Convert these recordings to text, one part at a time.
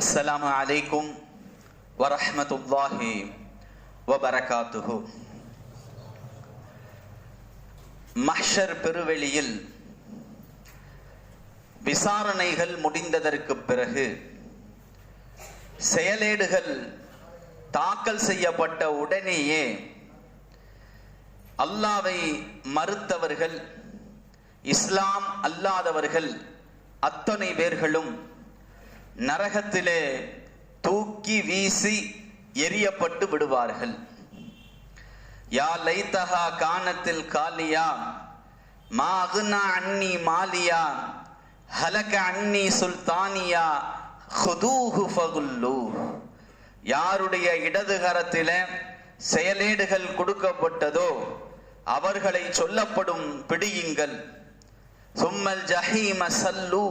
அஸ்ஸலாமு அலைக்கும் வரஹ்மத்துல்லாஹி வபரகாத்துஹு. மஹ்ஷர் பெருவெளியில் விசாரணைகள் முடிந்ததற்கு பிறகு செயலேடுகள் தாக்கல் செய்யப்பட்ட உடனேயே அல்லாவை மறுத்தவர்கள், இஸ்லாம் அல்லாதவர்கள் அத்தனை பேர்களும் நரகத்திலே தூக்கி வீசி எரியப்பட்டு விடுவார்கள். யா லைத்தஹா கானத்தில் காலியா மா அக்னா அன்னி மாலியா ஹலக அன்னி சுல்தானியா ஹுதூஹு ஃபகுல்லு. யாருடைய இடது கரத்திலே செயலேடுகள் கொடுக்கப்பட்டதோ அவர்களை சொல்லப்படும் பிடியுங்கள். சும்மல் ஜஹீம சல்லூ,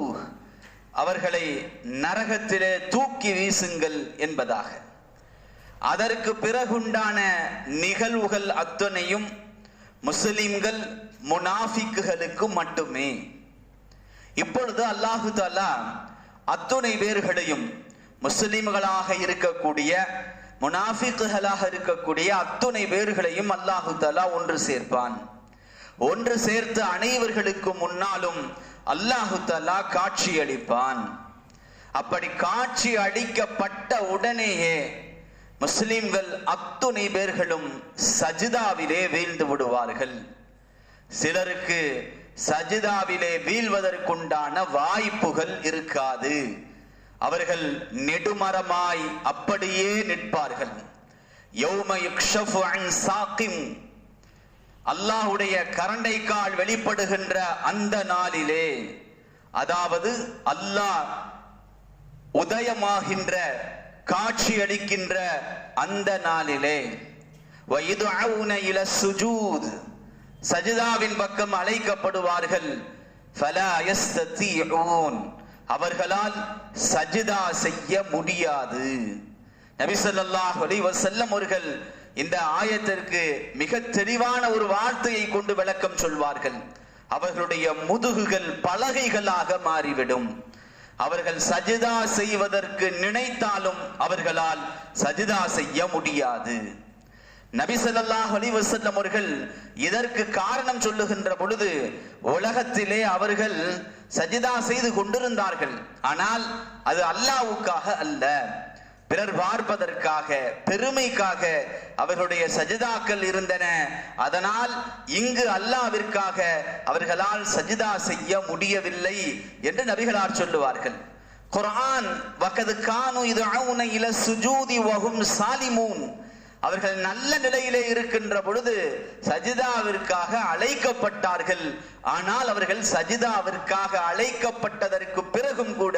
அவர்களை நரகத்திலே தூக்கி வீசுங்கள் என்பதாக. அதற்கு பிறகுண்டான நிகழ்வுகள் அத்தனையும் முஸ்லிம்கள் முனாஃபிக்குகளுக்கு மட்டுமே. இப்பொழுது அல்லாஹு தஆலா அத்துணை பேர்களையும் முஸ்லிம்களாக இருக்கக்கூடிய முனாஃபிக்குகளாக இருக்கக்கூடிய அத்துணை பேர்களையும் அல்லாஹு தஆலா ஒன்று சேர்ப்பான். ஒன்று சேர்த்து அனைவர்களுக்கு முன்னாலும் அல்லாஹு தஆலா காட்சி அளிப்பான். அப்படி காட்சி அளிக்கப்பட்ட உடனேயே முஸ்லிம்கள் அத்துணை பேர்களும் சஜிதாவிலே வீழ்ந்து விடுவார்கள். சிலருக்கு சஜிதாவிலே வீழ்வதற்குண்டான வாய்ப்புகள் இருக்காது. அவர்கள் நெடுமரமாய் அப்படியே நிற்பார்கள். யௌம யுக்ஷஃபு அன் சாகிம், அல்லாஹ்வுடைய கரண்டை கால் வெளிப்படுகின்ற அந்த நாளிலே, அதாவது அல்லாஹ் உதயமாகின்ற காட்சி அளிக்கின்ற அந்த நாளிலே, வயதுஅவுன இல சுஜூத், சஜிதாவின் பக்கம் அழைக்கப்படுவார்கள். ஃபலா யஸ்ததீஊன், அவர்களால் சஜிதா செய்ய முடியாது. நபி ஸல்லல்லாஹு அலைஹி வஸல்லம் அவர்கள் இந்த ஆயத்திற்கு மிக தெளிவான ஒரு வார்த்தையை கொண்டு விளக்கம் சொல்வார்கள். அவர்களுடைய முதுகுகள் பலகைகளாக மாறிவிடும். அவர்கள் சஜிதா செய்வதற்கு நினைத்தாலும் அவர்களால் சஜிதா செய்ய முடியாது. நபி ஸல்லல்லாஹு அலைஹி வஸல்லம் அவர்கள் இதற்கு காரணம் சொல்லுகின்ற பொழுது, உலகத்திலே அவர்கள் சஜிதா செய்து கொண்டிருந்தார்கள். ஆனால் அது அல்லாஹ்வுக்காக அல்ல, பிறர் பார்ப்பதற்காக, பெருமைக்காக அவர்களுடைய சஜிதாக்கள் இருந்தன. அதனால் இங்கு அல்லாஹ்விற்காக அவர்களால் சஜிதா செய்ய முடியவில்லை என்று நபிகளார் சொல்லுவார்கள். குர்ஆன் வகத் கானு யதுஊன இல சுஜூதி வஹும் சாலிமூன், அவர்கள் நல்ல நிலையிலே இருக்கின்ற பொழுது சஜிதாவிற்காக அழைக்கப்பட்டார்கள். ஆனால் அவர்கள் சஜிதாவிற்காக அழைக்கப்பட்டதற்கு பிறகும் கூட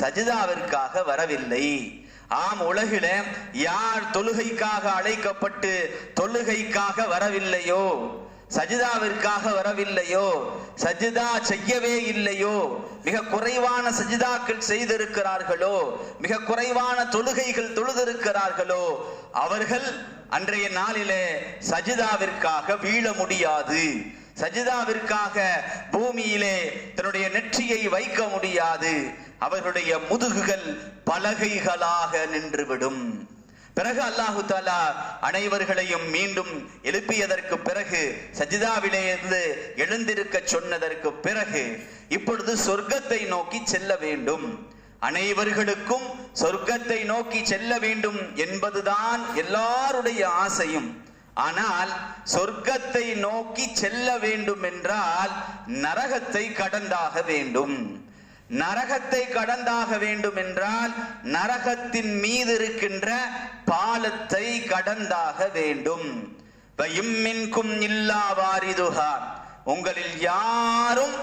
சஜிதாவிற்காக வரவில்லை. ஆம், உலகிலே யார் தொழுகைக்காக அழைக்கப்பட்டு தொழுகைக்காக வரவில்லையோ, சஜிதாவிற்காக வரவில்லையோ, சஜிதா செய்யவே இல்லையோ, மிக குறைவான சஜிதாக்கள் செய்திருக்கிறார்களோ, மிக குறைவான தொழுகைகள் தொழுதிருக்கிறார்களோ, அவர்கள் அன்றைய நாளிலே சஜிதாவிற்காக வீழ முடியாது. சஜிதாவிற்காக பூமியிலே தன்னுடைய நெற்றியை வைக்க முடியாது. அவர்களுடைய முதுகுகள் பலகைகளாக நின்றுவிடும். பிறகு அல்லாஹு தஆலா அனைவர்களையும் மீண்டும் எழுப்பியதற்கு பிறகு, சஜிதாவிலே இருந்து எழுந்திருக்க சொன்னதற்கு பிறகு, இப்பொழுது சொர்க்கத்தை நோக்கி செல்ல வேண்டும், அனைவர்களுக்கும் சொர்க்கத்தை நோக்கி செல்ல வேண்டும் என்பதுதான் எல்லாருடைய ஆசையும். ஆனால் சொர்க்கத்தை நோக்கி செல்ல வேண்டும் என்றால் நரகத்தை கடந்தாக வேண்டும். நரகத்தை கடந்தாக வேண்டும் என்றால் நரகத்தின் மீது இருக்கின்ற பாலத்தை கடந்தாக வேண்டும். வயம்மின்கும் இல்லா வாரிதுஹா, உங்களில் யாரும்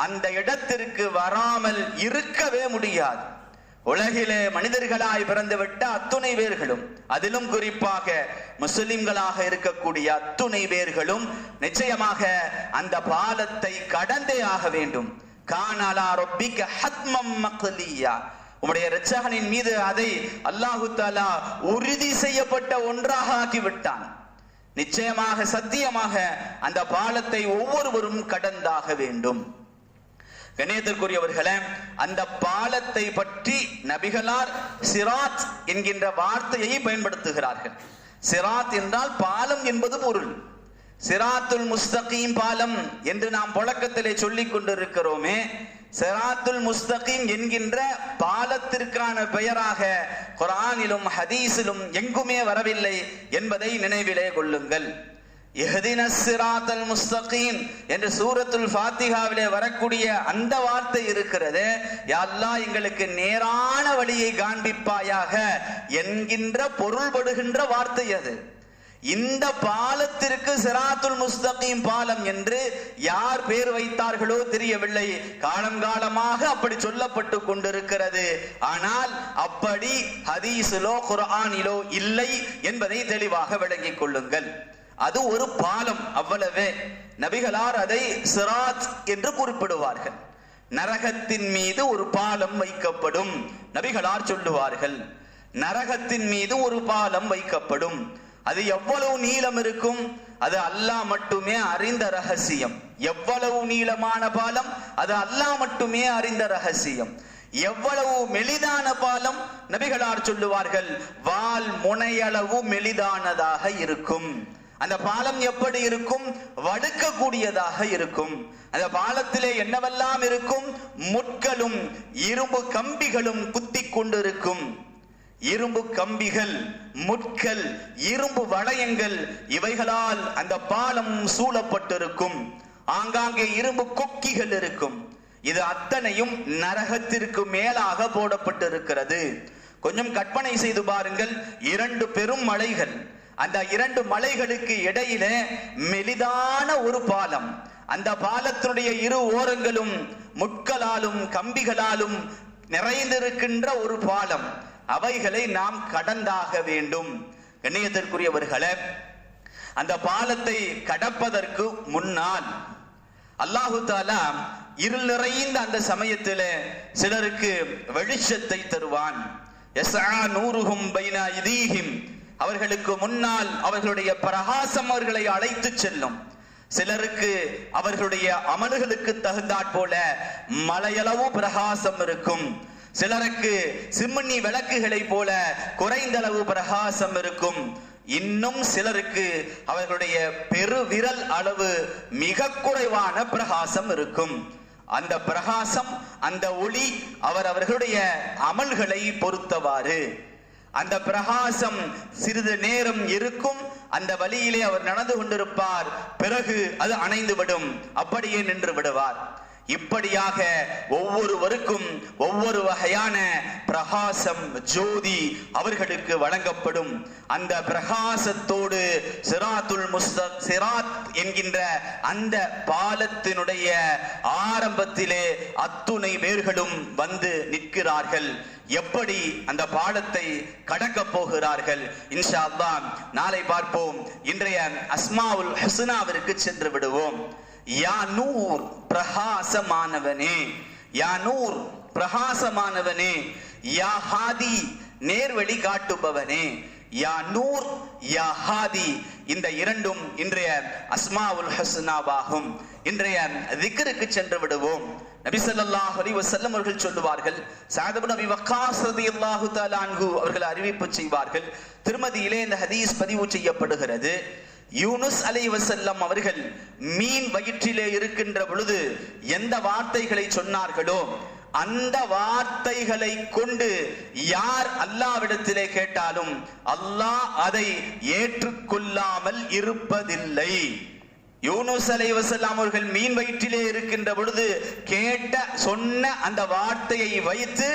அந்த இடத்திற்கு வராமல் இருக்கவே முடியாது. உலகிலே மனிதர்களாய் பிறந்துவிட்ட அத்துணை பேர்களும், அதிலும் குறிப்பாக முஸ்லிம்களாக இருக்கக்கூடிய அத்துணை பேர்களும் நிச்சயமாக அந்த பாலத்தை கடந்தே ஆக வேண்டும். கானலா ரப்பிக ஹத்மம் மக்லியா, உம்முடைய இரட்சகனின் மீது அதை அல்லாஹு தஆலா உறுதி செய்யப்பட்ட ஒன்றாக ஆக்கிவிட்டான். நிச்சயமாக சத்தியமாக அந்த பாலத்தை ஒவ்வொருவரும் கடந்தாக வேண்டும். கணேதற்குரியவர்களே, அந்த பாலத்தை பற்றி நபிகளார் சிராத் என்கின்ற வார்த்தையை பயன்படுத்துகிறார்கள். சிராத் என்றால் பாலம் என்பது பொருள். சிராத்துல் முஸ்தகீம் பாலம் என்று நாம் புழக்கத்திலே சொல்லிக் கொண்டிருக்கிறோமே, சிராத்துல் முஸ்தகீம் என்கின்ற பாலத்திற்கான பெயராக குர்ஆனிலும் ஹதீஸிலும் எங்குமே வரவில்லை என்பதை நினைவிலே கொள்ளுங்கள். இஹ்தினஸ் சிராத்தல் முஸ்தகீம் என்று சூரத்துல் ஃபாத்திஹாவிலே வரக்கூடிய அந்த வார்த்தை இருக்கிறது, யா அல்லாஹ் எங்களுக்கு நேரான வழியை காண்பிப்பாயாக என்கின்ற பொருள்படுகின்ற வார்த்தை அது. இந்த பாலத்திற்கு சிராத்துல் முஸ்தகீம் பாலம் என்று யார் பேர் வைத்தார்களோ தெரியவில்லை. காலங்காலமாக அப்படி சொல்லப்பட்டு கொண்டிருக்கிறது. ஆனால் அப்படி ஹதீஸிலோ குர்ஆனிலோ இல்லை என்பதை தெளிவாக விளங்கிக் கொள்ளுங்கள். அது ஒரு பாலம், அவ்வளவே. நபிகளார் அதை சிராத் என்று குறிப்பிடுவார்கள். நரகத்தின் மீது ஒரு பாலம் வைக்கப்படும், நபிகளார் சொல்லுவார்கள். நரகத்தின் மீது ஒரு பாலம் வைக்கப்படும். அது எவ்வளவு நீளம் இருக்கும்? அது அல்லாஹ் மட்டுமே அறிந்த ரகசியம். எவ்வளவு நீளமான பாலம்? அது அல்லாஹ் மட்டுமே அறிந்த ரகசியம். எவ்வளவு மெலிதான பாலம்? நபிகளார் சொல்லுவார்கள், வால் முனையளவு மெலிதானதாக இருக்கும். அந்த பாலம் எப்படி இருக்கும்? வடுக்கக்கூடியதாக இருக்கும். அந்த பாலத்திலே என்னவெல்லாம் இருக்கும்? முட்களும் இரும்பு கம்பிகளும் குத்தி கொண்டிருக்கும். இரும்பு கம்பிகள், முட்கள், இரும்பு வளையங்கள், இவைகளால் அந்த பாலம் சூழப்பட்டிருக்கும். ஆங்காங்கே இரும்பு கொக்கிகள் இருக்கும். இது அத்தனையும் நரகத்திற்கு மேலாக போடப்பட்டிருக்கிறது. கொஞ்சம் கற்பனை செய்து பாருங்கள். 2 பெரும் மலைகள், அந்த 2 மலைகளுக்கு இடையிலே மெலிதான ஒரு பாலம். அந்த பாலத்தினுடைய 2 ஓரங்களும் முட்களாலும் கம்பிகளாலும் நிறைந்திருக்கின்ற ஒரு பாலம். அவைகளை நாம் கடந்தாக வேண்டும். கண்ணியத்திற்குரியவர்களே, அந்த பாலத்தை கடப்பதற்கு முன்னால் அல்லாஹு தஆலா இருள் நிறைந்த அந்த சமயத்திலே சிலருக்கு வெளிச்சத்தை தருவான். யஸ்ஆ நூருஹும் பைன ஐதீஹிம், அவர்களுக்கு முன்னால் அவர்களுடைய பிரகாசம் அவர்களை அழைத்து செல்லும். சிலருக்கு அவர்களுடைய அமல்களுக்கு தகுந்தாற் போல மலையளவு பிரகாசம் இருக்கும். சிலருக்கு சிம்னி விளக்குகளை போல குறைந்தளவு பிரகாசம் இருக்கும். இன்னும் சிலருக்கு அவர்களுடைய பெருவிரல் அளவு மிக குறைவான பிரகாசம் இருக்கும். அந்த பிரகாசம், அந்த ஒளி அவர்களுடைய அமல்களை பொறுத்தவாறு. அந்த பிரகாசம் சிறிது நேரம் இருக்கும். அந்த வழியிலே அவர் நடந்து கொண்டிருப்பார். பிறகு அது அணைந்துவிடும், அப்படியே நின்று விடுவார். இப்படியாக ஒவ்வொருவருக்கும் ஒவ்வொரு வகையான பிரகாசம், ஜோதி அவர்களுக்கு வழங்கப்படும். அந்த பிரகாசத்தோடு சிராத் என்கின்ற அந்த பாலத்தினுடைய ஆரம்பத்திலே அத்துணை பேர்களும் வந்து நிற்கிறார்கள். எப்படி அந்த பாலத்தை கடக்க போகிறார்கள் இன்ஷா அல்லாஹ் நாளை பார்ப்போம். இன்றைய அஸ்மாவுல் ஹுஸ்னாவிற்கு சென்று விடுவோம். யா நூர், பிரகாசமானவனே. யா நூர், பிரகாசமானவனே. யா ஹாதி, நேர்வழி காட்டுபவனே. யா நூர், யா ஹாதி, இந்த இரண்டும் இன்றைய அஸ்மாவுல் ஹுஸ்னாவாகும். இன்றைய திக்ருக்கு சென்று விடுவோம். நபி ஸல்லல்லாஹு அலைஹி வஸல்லம் அவர்கள் சொல்லுவார்கள், சஅத் இப்னு அபி வக்காஸ் ரலியல்லாஹு தஆலா அன்ஹு அவர்கள் அறிவிப்பு செய்வார்கள். திருமதியிலே இந்த ஹதீஸ் பதிவு செய்யப்படுகிறது. யூனுஸ் அலைஹிஸ்ஸலாம் அவர்கள் மீன் வயிற்றிலே இருக்கின்ற பொழுது எந்த வார்த்தைகளை சொன்னார்களோ அந்த வார்த்தைகளை கொண்டு யார் அல்லாஹ்விடத்திலே கேட்டாலும் அல்லாஹ் அதை ஏற்றுக்கொள்ளாமல் இருப்பதில்லை. யூனுஸ் அலைஹிஸ்ஸலாம் அவர்கள் மீன் வயிற்றிலே இருக்கின்ற பொழுது சொன்ன அந்த வார்த்தையை வைத்து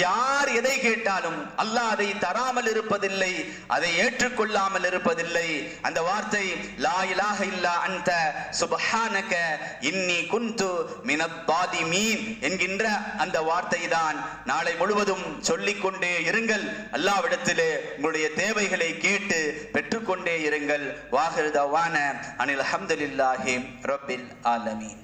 யார் எதை கேட்டாலும் அல்லாஹ் அதை தராமல் இருப்பதில்லை, அதை ஏற்றுக்கொள்ளாமல் இருப்பதில்லை. அந்த வார்த்தை லா இலாஹ இல்லா அன்த சுப்ஹானக இன்னி குன்து மினத் தாலிமீன் என்கின்ற அந்த வார்த்தை தான். நாளை முழுவதும் சொல்லிக்கொண்டே இருங்கள். அல்லாஹ்விடத்திலே உங்களுடைய தேவைகளை கேட்டு பெற்றுக்கொண்டே இருங்கள். வாஹிர் தவான அனில் அல்ஹம்துலில்லாஹி ரப்பில் ஆலமீன்.